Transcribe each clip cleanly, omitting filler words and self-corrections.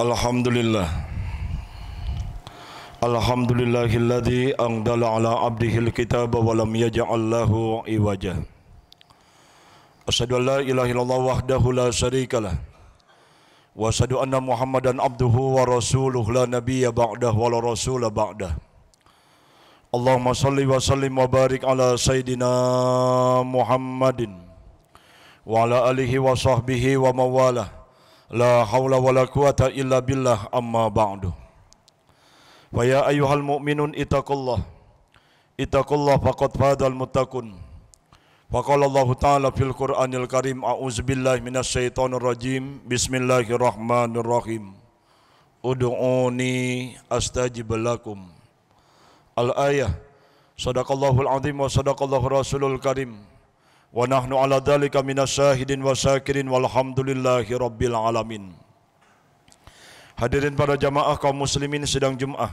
Alhamdulillah. Alhamdulillahilladzi anzala ala abdihil kitaba wa lam yaj'al lahu iwaja. Asyhadu an la ilaha illallah wahdahu la syarikalah. Wa asyhadu anna Muhammadan abduhu wa rasuluhu la nabiyya ba'dahu wa la rasula ba'dah. Allahumma salli wa sallim wa barik ala sayyidina Muhammadin wa ala alihi wa sahbihi wa mawalah. La haula wa la quwata illa billah amma ba'du. Wa ya ayyuhal mu'minun ittaqullah faqad fadal muttaqun. Wa qala Allah ta'ala fil Qur'anil Karim a'udzubillahi minasyaitonir rajim. Bismillahirrahmanirrahim. Ud'uni astajib lakum. Al-ayah. Shadaqallahul azim wa shadaqallahu rasulul karim. Wa nahnu ala dhalika minasyahidin wa syakirin walhamdulillahi rabbil alamin. Hadirin para jamaah kaum muslimin sidang Jumat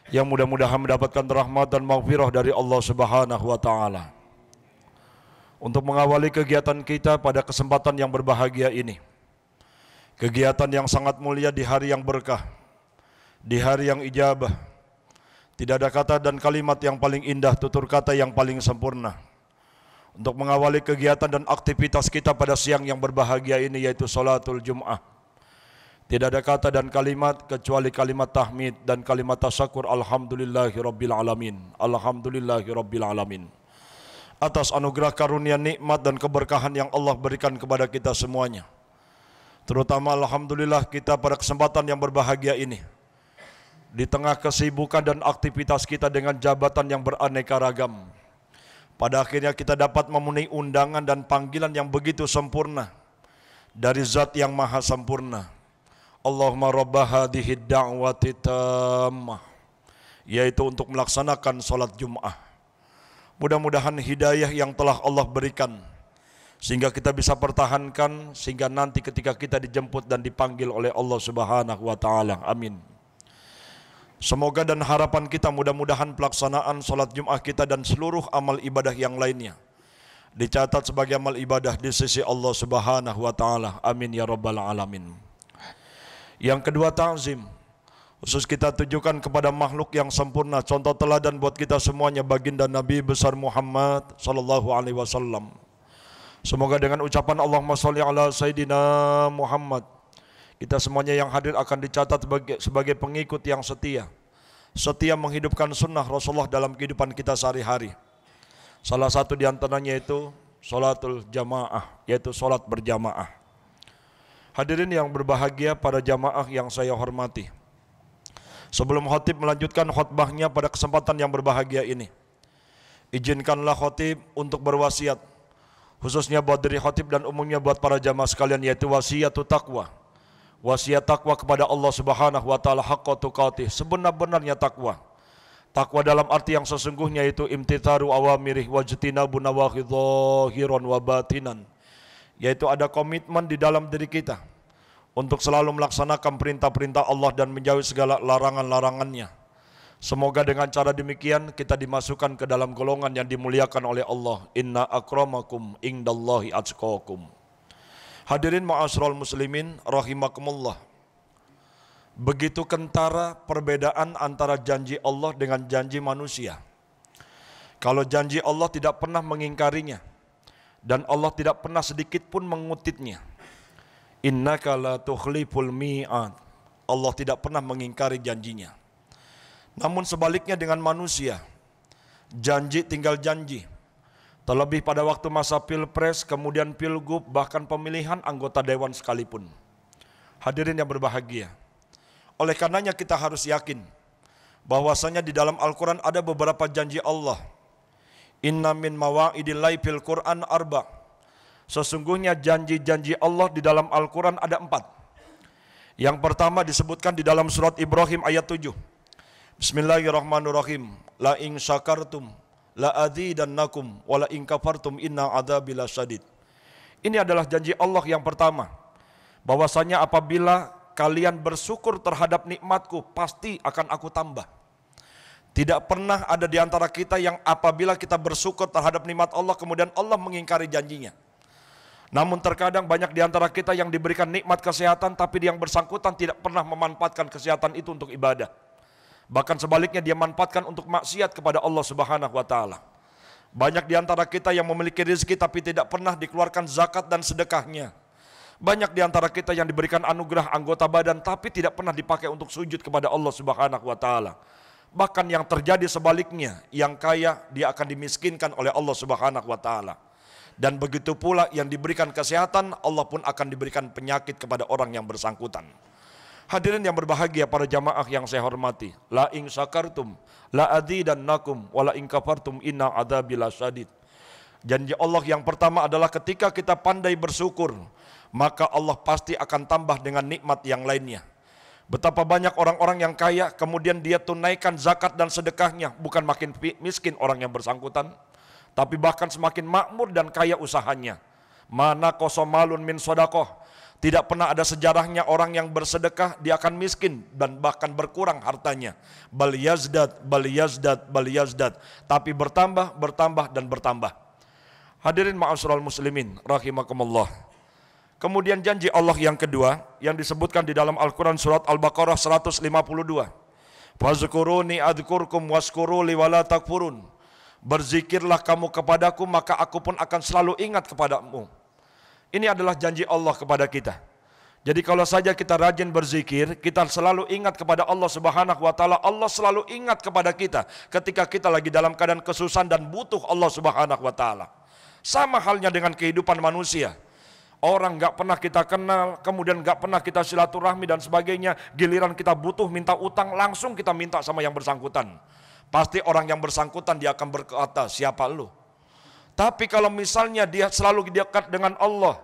yang mudah-mudahan mendapatkan rahmat dan maghfirah dari Allah Subhanahu wa taala. Untuk mengawali kegiatan kita pada kesempatan yang berbahagia ini, kegiatan yang sangat mulia di hari yang berkah, di hari yang ijabah. Tidak ada kata dan kalimat yang paling indah, tutur kata yang paling sempurna untuk mengawali kegiatan dan aktivitas kita pada siang yang berbahagia ini, yaitu salatul Jum'ah. Tidak ada kata dan kalimat kecuali kalimat tahmid dan kalimat tasyakur. Alhamdulillahi rabbil alamin. Alhamdulillahi rabbil alamin. Atas anugerah karunia nikmat dan keberkahan yang Allah berikan kepada kita semuanya. Terutama alhamdulillah kita pada kesempatan yang berbahagia ini, di tengah kesibukan dan aktivitas kita dengan jabatan yang beraneka ragam, pada akhirnya kita dapat memenuhi undangan dan panggilan yang begitu sempurna dari Zat yang Maha Sempurna. Allahumma rabba hadhihi da'wati tammah, yaitu untuk melaksanakan salat Jum'ah. Mudah-mudahan hidayah yang telah Allah berikan sehingga kita bisa pertahankan sehingga nanti ketika kita dijemput dan dipanggil oleh Allah Subhanahu wa taala. Amin. Semoga dan harapan kita mudah-mudahan pelaksanaan salat Jum'ah kita dan seluruh amal ibadah yang lainnya dicatat sebagai amal ibadah di sisi Allah Subhanahu wa taala. Amin ya rabbal alamin. Yang kedua, ta'zim. Khusus kita tujukan kepada makhluk yang sempurna, contoh teladan buat kita semuanya, baginda Nabi besar Muhammad sallallahu alaihi wasallam. Semoga dengan ucapan Allahumma sholli ala sayyidina Muhammad, kita semuanya yang hadir akan dicatat sebagai pengikut yang setia menghidupkan sunnah Rasulullah dalam kehidupan kita sehari-hari. Salah satu diantaranya itu sholatul jamaah, yaitu sholat berjamaah. Hadirin yang berbahagia, para jamaah yang saya hormati, sebelum khatib melanjutkan khutbahnya pada kesempatan yang berbahagia ini, izinkanlah khatib untuk berwasiat, khususnya buat diri khatib dan umumnya buat para jamaah sekalian, yaitu wasiatu taqwa. Wasiat takwa kepada Allah Subhanahu wa taala haqqa tuqatih, sebenar-benarnya takwa. Takwa dalam arti yang sesungguhnya itu imtitharu awamirih wajtinabu nawahi dhahiran wa batinan, yaitu ada komitmen di dalam diri kita untuk selalu melaksanakan perintah-perintah Allah dan menjauhi segala larangan-larangannya. Semoga dengan cara demikian kita dimasukkan ke dalam golongan yang dimuliakan oleh Allah. Inna akramakum indallahi atqakum. Hadirin ma'asyiral muslimin rahimakumullah. Begitu kentara perbedaan antara janji Allah dengan janji manusia. Kalau janji Allah tidak pernah mengingkarinya dan Allah tidak pernah sedikit pun mengutipnya. Innaka la tukhliful mi'ad. Allah tidak pernah mengingkari janjinya. Namun sebaliknya dengan manusia, janji tinggal janji. Terlebih pada waktu masa pilpres, kemudian pilgub, bahkan pemilihan anggota dewan sekalipun. Hadirin yang berbahagia, oleh karenanya kita harus yakin bahwasanya di dalam Al-Quran ada beberapa janji Allah. Inna min mawa'idillahi fil Quran arba. Sesungguhnya janji-janji Allah di dalam Al-Quran ada 4. Yang pertama disebutkan di dalam surat Ibrahim ayat 7. Bismillahirrahmanirrahim. La in syakartum la azidannakum wa la in kafartum inna adzabi lasyadid. Ini adalah janji Allah yang pertama, bahwasanya apabila kalian bersyukur terhadap nikmatku, pasti akan aku tambah. Tidak pernah ada di antara kita yang apabila kita bersyukur terhadap nikmat Allah kemudian Allah mengingkari janjinya. Namun terkadang banyak di antara kita yang diberikan nikmat kesehatan, tapi yang bersangkutan tidak pernah memanfaatkan kesehatan itu untuk ibadah. Bahkan sebaliknya dia manfaatkan untuk maksiat kepada Allah Subhanahu wa taala. Banyak di antara kita yang memiliki rezeki tapi tidak pernah dikeluarkan zakat dan sedekahnya. Banyak di antara kita yang diberikan anugerah anggota badan tapi tidak pernah dipakai untuk sujud kepada Allah Subhanahu wa taala. Bahkan yang terjadi sebaliknya, yang kaya dia akan dimiskinkan oleh Allah Subhanahu wa taala. Dan begitu pula yang diberikan kesehatan, Allah pun akan diberikan penyakit kepada orang yang bersangkutan. Hadirin yang berbahagia, para jamaah yang saya hormati, la in syakartum la azidannakum wa la in kafartum inna adzabi lasyadid. Janji Allah yang pertama adalah ketika kita pandai bersyukur, maka Allah pasti akan tambah dengan nikmat yang lainnya. Betapa banyak orang-orang yang kaya kemudian dia tunaikan zakat dan sedekahnya, bukan makin miskin orang yang bersangkutan, tapi bahkan semakin makmur dan kaya usahanya. Mana kosomalun min sodakoh. Tidak pernah ada sejarahnya orang yang bersedekah dia akan miskin dan bahkan berkurang hartanya. Bal yazdad, bal yazdad, bal yazdad. Tapi bertambah, bertambah dan bertambah. Hadirin ma'asyiral muslimin rahimakumullah. Kemudian janji Allah yang kedua yang disebutkan di dalam Al-Quran surat Al-Baqarah 152. Fazkuruni adzkurkum waskuru li wala takfurun. Berzikirlah kamu kepadaku maka aku pun akan selalu ingat kepadamu. Ini adalah janji Allah kepada kita. Jadi kalau saja kita rajin berzikir, kita selalu ingat kepada Allah Subhanahu wa taala, Allah selalu ingat kepada kita ketika kita lagi dalam keadaan kesusahan dan butuh Allah Subhanahu wa taala. Sama halnya dengan kehidupan manusia. Orang nggak pernah kita kenal, kemudian nggak pernah kita silaturahmi dan sebagainya, giliran kita butuh minta utang, langsung kita minta sama yang bersangkutan. Pasti orang yang bersangkutan dia akan berkata, siapa lu? Tapi kalau misalnya dia selalu dekat dengan Allah,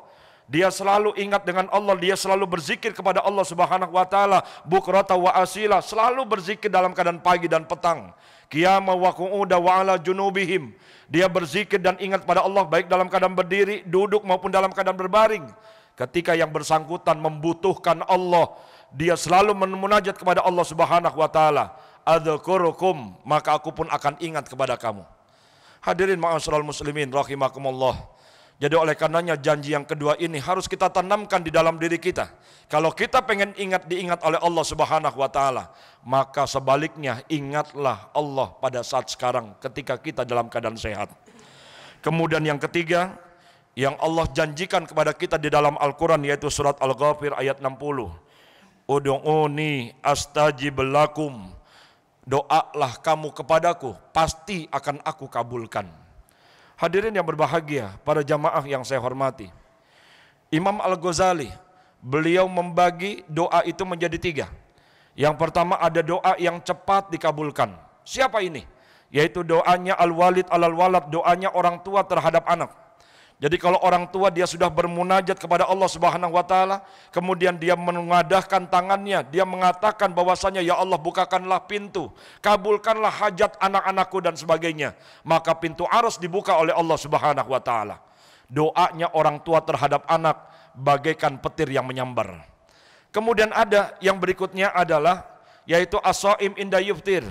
dia selalu ingat dengan Allah, dia selalu berzikir kepada Allah Subhanahu wa taala, bukrata wa asila, selalu berzikir dalam keadaan pagi dan petang. Qiyama wa qu'uda wa ala junubihim. Dia berzikir dan ingat pada Allah baik dalam keadaan berdiri, duduk maupun dalam keadaan berbaring. Ketika yang bersangkutan membutuhkan Allah, dia selalu memunajat kepada Allah Subhanahu wa taala. Adzkurukum, maka aku pun akan ingat kepada kamu. Hadirin ma'asyiral muslimin rahimakumullah. Jadi oleh karenanya janji yang kedua ini harus kita tanamkan di dalam diri kita. Kalau kita pengen diingat oleh Allah Subhanahu wa taala, maka sebaliknya ingatlah Allah pada saat sekarang ketika kita dalam keadaan sehat. Kemudian yang ketiga yang Allah janjikan kepada kita di dalam Al-Qur'an yaitu surat Al-Ghafir ayat 60. Ud'uni astajib lakum. Doalah kamu kepadaku, pasti akan aku kabulkan. Hadirin yang berbahagia, para jamaah yang saya hormati. Imam Al-Ghazali, beliau membagi doa itu menjadi 3. Yang pertama ada doa yang cepat dikabulkan. Siapa ini? Yaitu doanya al-walid alal walad, doanya orang tua terhadap anak. Jadi kalau orang tua dia sudah bermunajat kepada Allah Subhanahu wa taala, kemudian dia mengadahkan tangannya, dia mengatakan bahwasanya ya Allah bukakanlah pintu, kabulkanlah hajat anak-anakku dan sebagainya, maka pintu arsy dibuka oleh Allah Subhanahu wa taala. Doanya orang tua terhadap anak bagaikan petir yang menyambar. Kemudian ada yang berikutnya adalah yaitu as-shaim inda yuftir.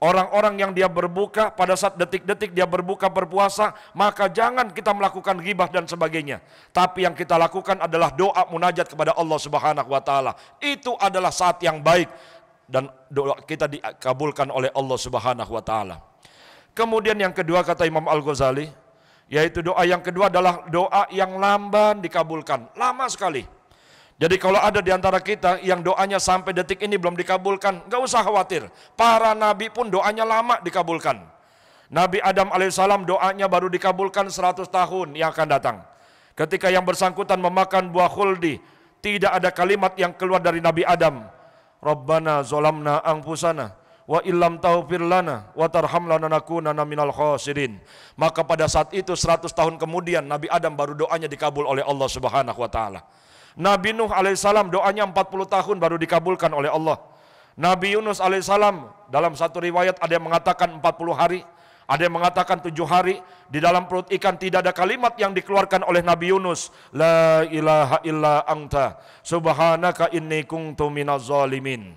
Orang-orang yang dia berbuka pada saat detik-detik dia berbuka berpuasa, maka jangan kita melakukan ghibah dan sebagainya. Tapi yang kita lakukan adalah doa munajat kepada Allah Subhanahu wa taala. Itu adalah saat yang baik dan doa kita dikabulkan oleh Allah Subhanahu wa taala. Kemudian yang kedua kata Imam Al-Ghazali, yaitu doa yang kedua adalah doa yang lamban dikabulkan, lama sekali. Jadi kalau ada di antara kita yang doanya sampai detik ini belum dikabulkan, gak usah khawatir. Para nabi pun doanya lama dikabulkan. Nabi Adam alaihissalam doanya baru dikabulkan 100 tahun yang akan datang. Ketika yang bersangkutan memakan buah khuldi, tidak ada kalimat yang keluar dari Nabi Adam. Rabbana zolamna anfusana wa illam taghfir lana wa tarham lana nakunanna minal khasirin. Maka pada saat itu 100 tahun kemudian Nabi Adam baru doanya dikabul oleh Allah Subhanahu wa taala. Nabi Nuh alaihissalam doanya 40 tahun baru dikabulkan oleh Allah. Nabi Yunus alaihissalam dalam satu riwayat ada yang mengatakan 40 hari, ada yang mengatakan 7 hari. Di dalam perut ikan tidak ada kalimat yang dikeluarkan oleh Nabi Yunus. La ilaha illa anta subhanaka inni kuntu minaz zalimin.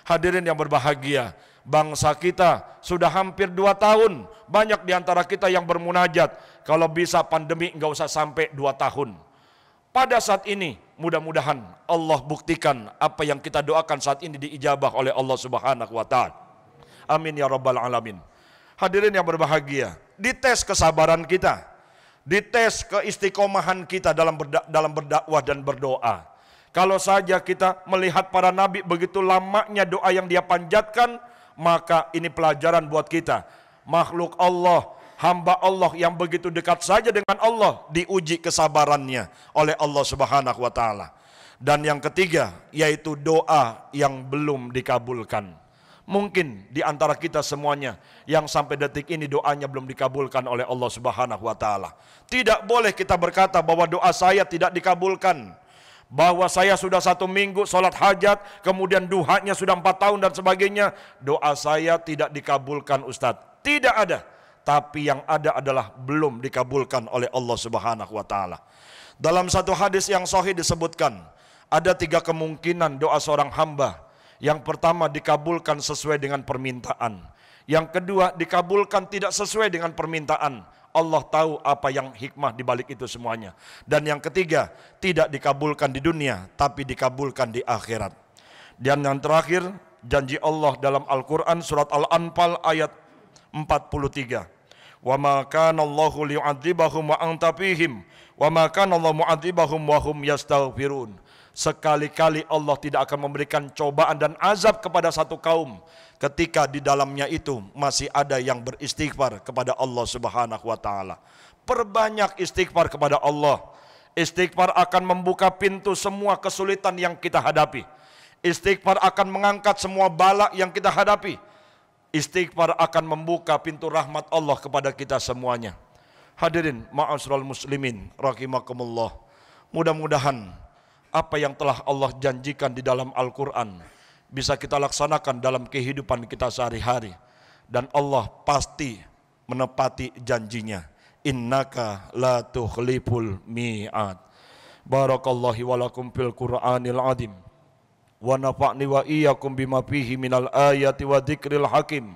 Hadirin yang berbahagia, bangsa kita sudah hampir 2 tahun. Banyak di antara kita yang bermunajat. Kalau bisa pandemi enggak usah sampai 2 tahun. pada saat ini mudah-mudahan Allah buktikan apa yang kita doakan saat ini diijabah oleh Allah Subhanahu wa taala. Amin ya rabbal alamin. Hadirin yang berbahagia, dites kesabaran kita, dites keistiqomahan kita dalam berdakwah dan berdoa. Kalau saja kita melihat para nabi begitu lamanya doa yang dia panjatkan, maka ini pelajaran buat kita. Makhluk Allah, hamba Allah yang begitu dekat saja dengan Allah, diuji kesabarannya oleh Allah Subhanahu wa taala. Dan yang ketiga, yaitu doa yang belum dikabulkan. Mungkin di antara kita semuanya yang sampai detik ini doanya belum dikabulkan oleh Allah Subhanahu wa taala. Tidak boleh kita berkata bahwa doa saya tidak dikabulkan, bahwa saya sudah 1 minggu sholat hajat, kemudian duhanya sudah 4 tahun dan sebagainya, doa saya tidak dikabulkan Ustadz. Tidak ada. Tapi yang ada adalah belum dikabulkan oleh Allah Subhanahu wa taala. Dalam satu hadis yang sahih disebutkan, ada 3 kemungkinan doa seorang hamba. Yang pertama, dikabulkan sesuai dengan permintaan. Yang kedua, dikabulkan tidak sesuai dengan permintaan. Allah tahu apa yang hikmah di balik itu semuanya. Dan yang ketiga, tidak dikabulkan di dunia, tapi dikabulkan di akhirat. Dan yang terakhir, janji Allah dalam Al-Quran surat Al-Anfal ayat 43. Wa ma kana Allahu liyu'adzibahum wa anta fihim wa ma kana Allahu mu'adzibahum wa hum yastaghfirun. Sekali-kali Allah tidak akan memberikan cobaan dan azab kepada satu kaum ketika di dalamnya itu masih ada yang beristighfar kepada Allah Subhanahu wa taala. Perbanyak istighfar kepada Allah. Istighfar akan membuka pintu semua kesulitan yang kita hadapi. Istighfar akan mengangkat semua bala yang kita hadapi. Istighfar akan membuka pintu rahmat Allah kepada kita semuanya. Hadirin ma'asyiral muslimin rahimakumullah. Mudah-mudahan apa yang telah Allah janjikan di dalam Al-Quran bisa kita laksanakan dalam kehidupan kita sehari-hari. Dan Allah pasti menepati janjinya. Innaka la tukhliful mi'ad. Barakallahu walakum fil Qur'anil azim. Wa nafa'ni wa iyyakum bima fihi minal ayati wa dzikril hakim.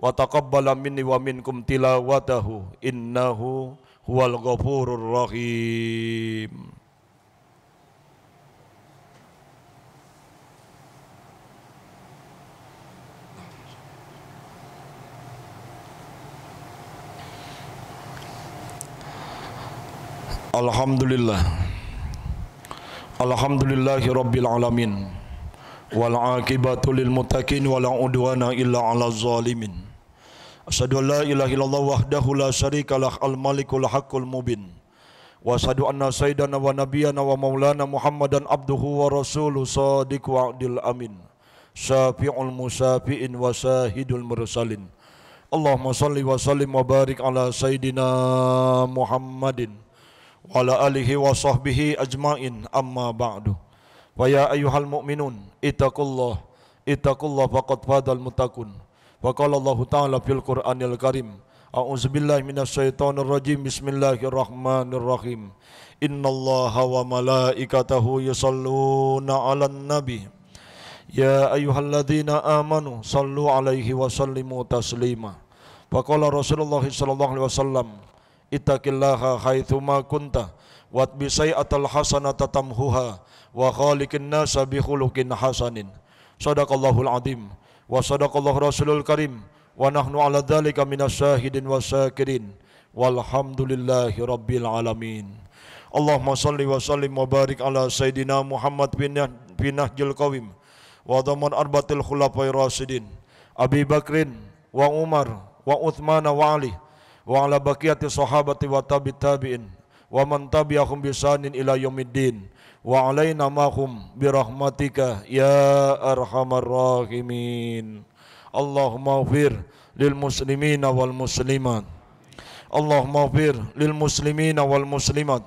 Wa taqabbala minni wa minkum tilawatahu. Innahu huwal ghafurur rahim. Alhamdulillah. Alhamdulillahi rabbil alamin. Wal aqibatu lil muttaqin wa la udwana illa 'alal zalimin. Asyhadu an la ilaha illallah wahdahu la syarikalah al malikul haqqul mubin. Wa asyhadu anna sayyidana wa nabiyyana wa maulana Muhammadan abduhu wa rasuluhu shadiqu wa'dil amin. Syafi'ul musafi'in wa syahidul mursalin. Allahumma salli wa sallim wa barik ala sayyidina Muhammadin wa ala alihi wa sahbihi ajmain, amma ba'du. Wa ya ayyuhal mu'minun ittaqullah faqad fadal muttaqun. Wa qala Allah ta'ala fil Qur'anil Karim, a'udzubillahi minasyaitonir rajim, bismillahirrahmanirrahim. Innallaha wa malaikatahu yusholluna 'alan nabi. Ya ayyuhalladzina amanu sallu 'alaihi wa sallimu taslima. Wa qala Rasulullah sallallahu alaihi wasallam, ittaqillaha haitsuma kunta watbi sayyatal hasanata tamhuha wa khaliqin nasa bi khuluqin hasanin. Shadaqallahul azim wa shadaqallahu rasulul karim wa nahnu ala dzalika minasyahidin wasyakirin walhamdulillahi rabbil alamin. Allahumma shalli wa sallim wa barik ala sayidina Muhammad bin Nahjil Qawim wa dhaman arbatil khulafai rasyidin Abi Bakrin wa Umar wa Uthman wa Ali wa ala baqiyati sahabati wa tabi'in wa man tabi'ahum bisanin ila yaumiddin wa alaina mahum birahmatika ya arhamar rahimin. Allahumma ighfir lil muslimina wal muslimat. Allahumma ighfir lil muslimina wal muslimat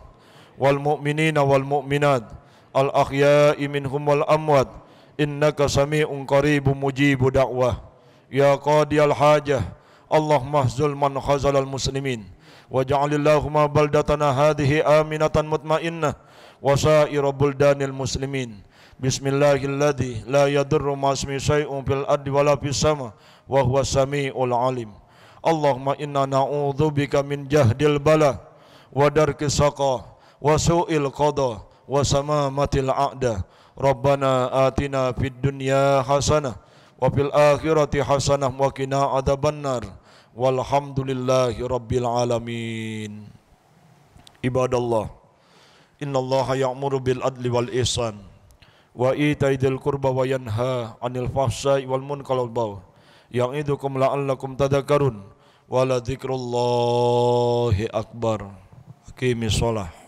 wal mu'minina wal mu'minat al ahya'i minhum wal amwat innaka sami'un qaribun mujibu da'wah ya qadiyal hajah. Allahumma ahzul man khazalal muslimin waj'alillahumma baldatana hadhihi aminatan mutmainnah wa sa'ira buldanil muslimin. Bismillahilladzi la yadurru ma'asmi syai'un fil ardi wala fis sama wa huwas samiul alim. Allahumma inna na'udzubika min jahdil bala wa darkis saqa wa su'il qada wa samamatil a'da. Rabbana atina fid dunya hasanah wa fil akhirati hasanah wa qina adzabannar. Walhamdulillahi rabbil alamin. Ibadallah, innallaha ya'muru bil adli wal ihsan wa ita'i dzil qurba wa yanha 'anil fahsya'i wal munkari wal baghi ya'idukum la'allakum tadhakkarun wa la dzikrullahi akbar. Aqimis shalah.